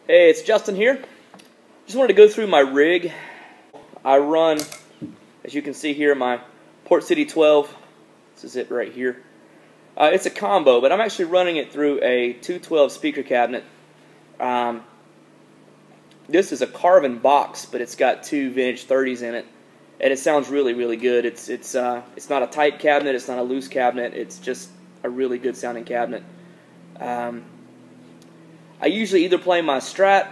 Hey, it's Justin here. Just wanted to go through my rig. I run, as you can see here, my Port City 12. This is it right here. It's a combo, but I'm actually running it through a 212 speaker cabinet. This is a Carvin box, but it's got two vintage 30s in it, and it sounds really, really good. It's not a tight cabinet. It's not a loose cabinet. It's just a really good sounding cabinet. I usually either play my Strat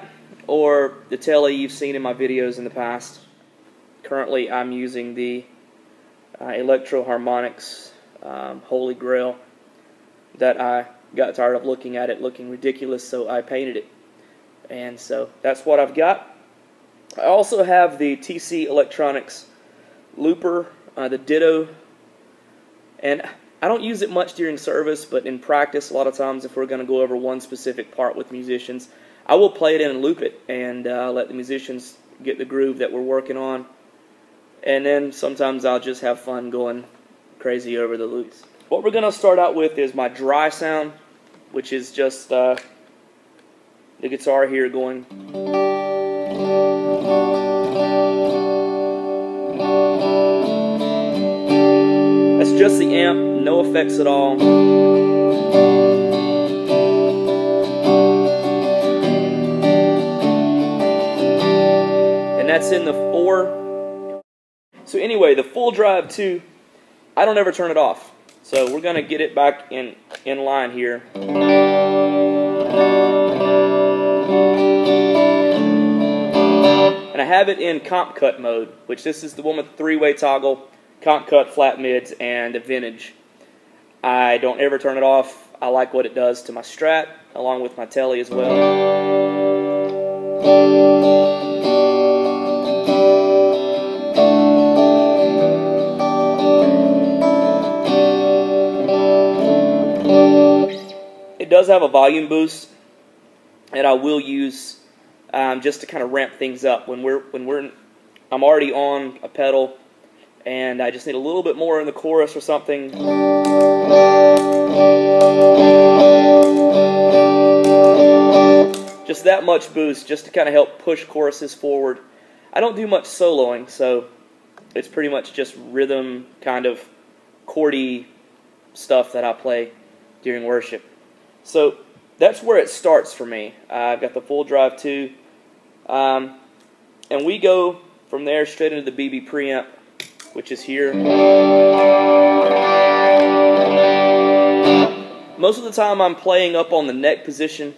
or the Tele you've seen in my videos in the past. Currently, I'm using the Electro Harmonics Holy Grail that I got tired of looking at it looking ridiculous, so I painted it. And so that's what I've got. I also have the TC Electronics Looper, the Ditto, and I don't use it much during service, but in practice, a lot of times if we're going to go over one specific part with musicians, I will play it in and loop it and let the musicians get the groove that we're working on. And then sometimes I'll just have fun going crazy over the loops. What we're going to start out with is my dry sound, which is just the guitar here going. That's just the amp. No effects at all. And that's in the 4. So anyway, the full drive 2, I don't ever turn it off. So we're going to get it back in line here. And I have it in comp cut mode, which this is the one with the 3-way toggle, comp cut, flat mids, and the vintage. I don't ever turn it off. I like what it does to my Strat, along with my Tele as well. It does have a volume boost that I will use just to kind of ramp things up I'm already on a pedal and I just need a little bit more in the chorus or something. Just that much boost, just to kind of help push choruses forward. I don't do much soloing, so it's pretty much just rhythm, kind of chordy stuff that I play during worship. So that's where it starts for me. I've got the full drive 2, and we go from there straight into the BB preamp, which is here. Most of the time I'm playing up on the neck position.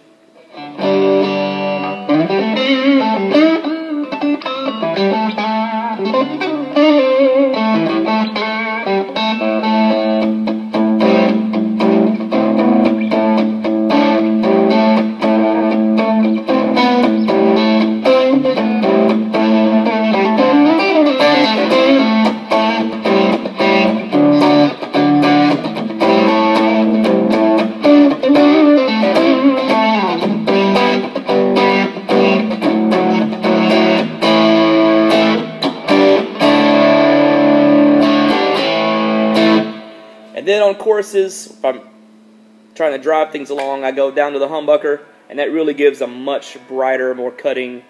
And then on choruses, if I'm trying to drive things along, I go down to the humbucker, and that really gives a much brighter, more cutting.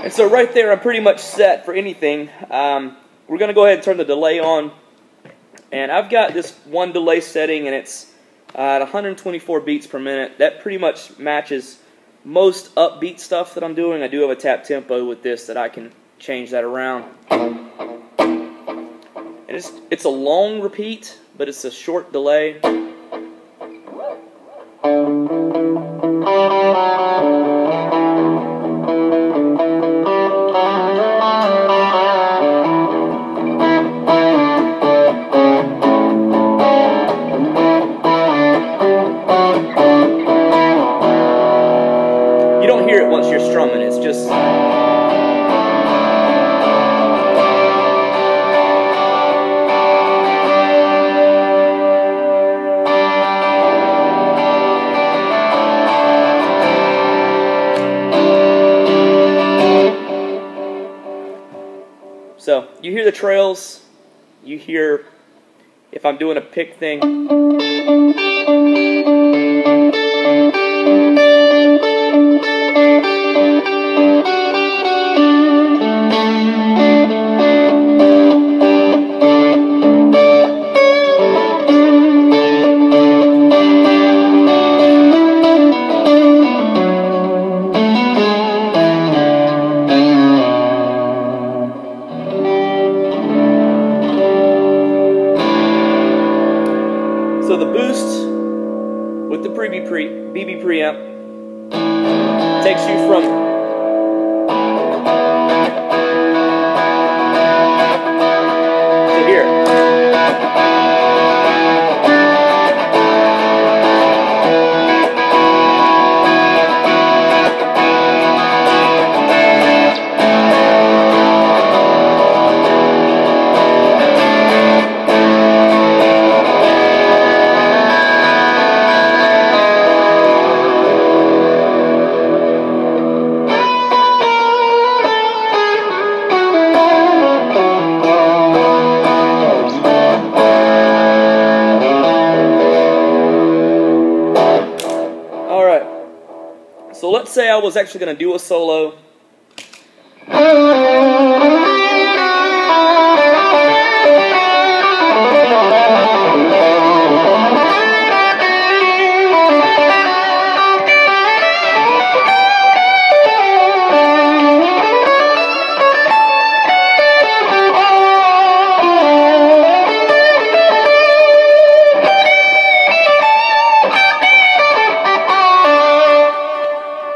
So right there, I'm pretty much set for anything. We're going to go ahead and turn the delay on. And I've got this one delay setting, and it's at 124 beats per minute. That pretty much matches most upbeat stuff that I'm doing. I do have a tap tempo with this that I can change that around. And it's a long repeat, but it's a short delay. You don't hear it once you're strumming. It's just... So, you hear the trails, you hear if I'm doing a pick thing. So the boost with the BB preamp takes you from to here. So let's say I was actually going to do a solo.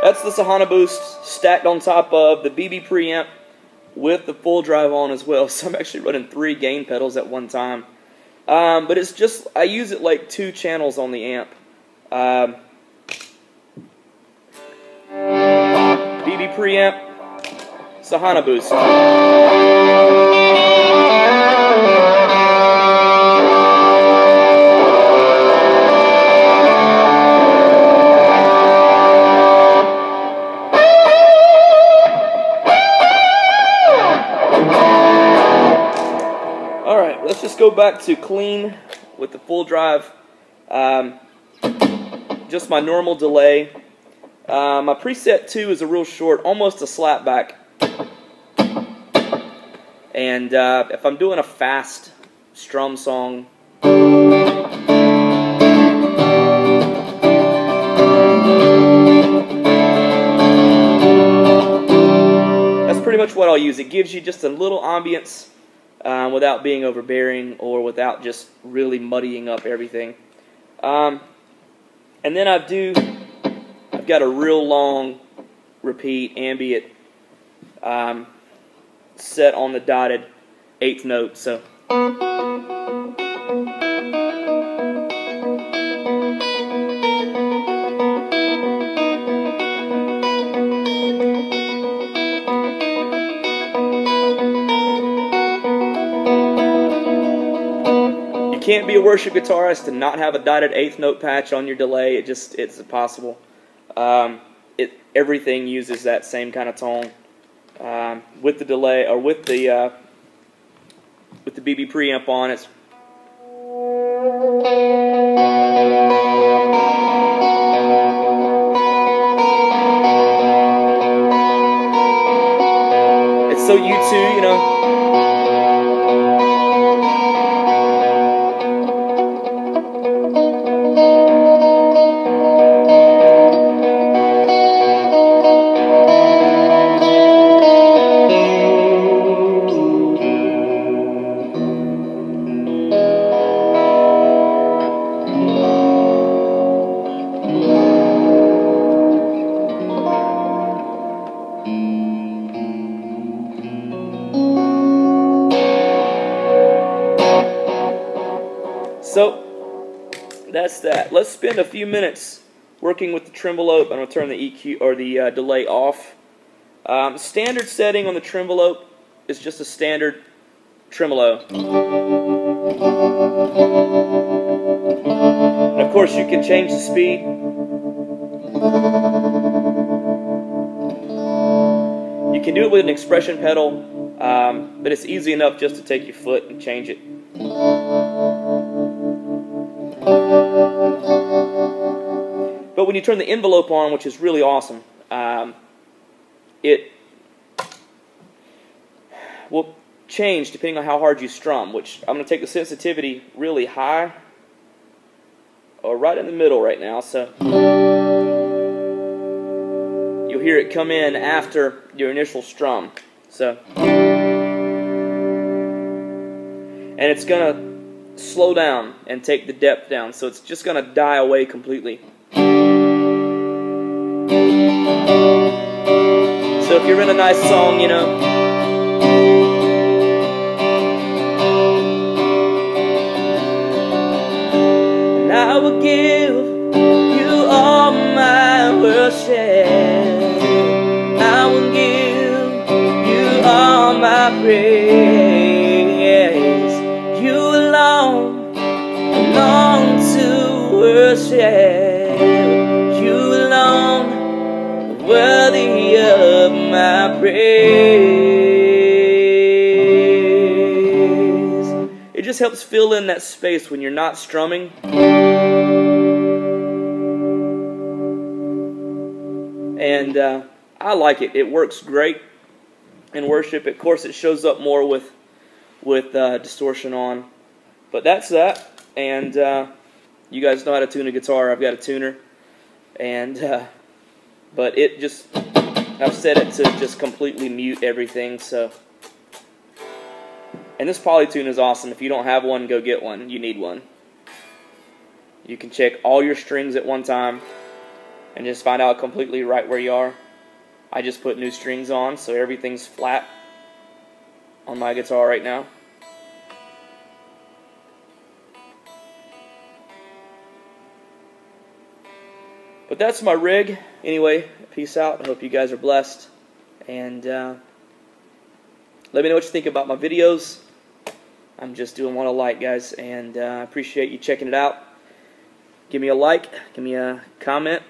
That's the Sahana Boost stacked on top of the BB preamp with the full drive on as well. So I'm actually running 3 gain pedals at one time. But it's just, I use it like 2 channels on the amp. BB preamp, Sahana Boost. Alright, let's just go back to clean with the full drive. Just my normal delay. My preset 2 is a real short, almost a slapback. And if I'm doing a fast strum song, that's pretty much what I'll use. It gives you just a little ambience. Without being overbearing or without just really muddying up everything. And then I've got a real long repeat ambient set on the dotted 8th note. So you can't be a worship guitarist and not have a dotted 8th note patch on your delay. It's impossible. Everything uses that same kind of tone with the delay or with the BB preamp on. It's so U2, you know. So, that's that. Let's spend a few minutes working with the tremolo, I'm going to turn the EQ or the delay off. Standard setting on the tremolo is just a standard tremolo. And of course you can change the speed. You can do it with an expression pedal, but it's easy enough just to take your foot and change it. But when you turn the envelope on, which is really awesome, it will change depending on how hard you strum, which I'm going to take the sensitivity really high, or right in the middle right now, so you'll hear it come in after your initial strum. So, and it's going to slow down and take the depth down, so it's just going to die away completely. So if you're in a nice song, you know, and I will give you all my worship, I will give you all my praise, you alone belong to worship, you alone worthy of my praise. It just helps fill in that space when you're not strumming. And I like it. It works great in worship. Of course, it shows up more with distortion on. But that's that. And you guys know how to tune a guitar. I've got a tuner. And but it just, I've set it to just completely mute everything, so. And this Polytune is awesome. If you don't have one, go get one. You need one. You can check all your strings at one time and just find out completely right where you are. I just put new strings on, so everything's flat on my guitar right now. But that's my rig. Anyway, peace out. I hope you guys are blessed. And let me know what you think about my videos. I'm just doing what I like, guys. And I appreciate you checking it out. Give me a like. Give me a comment.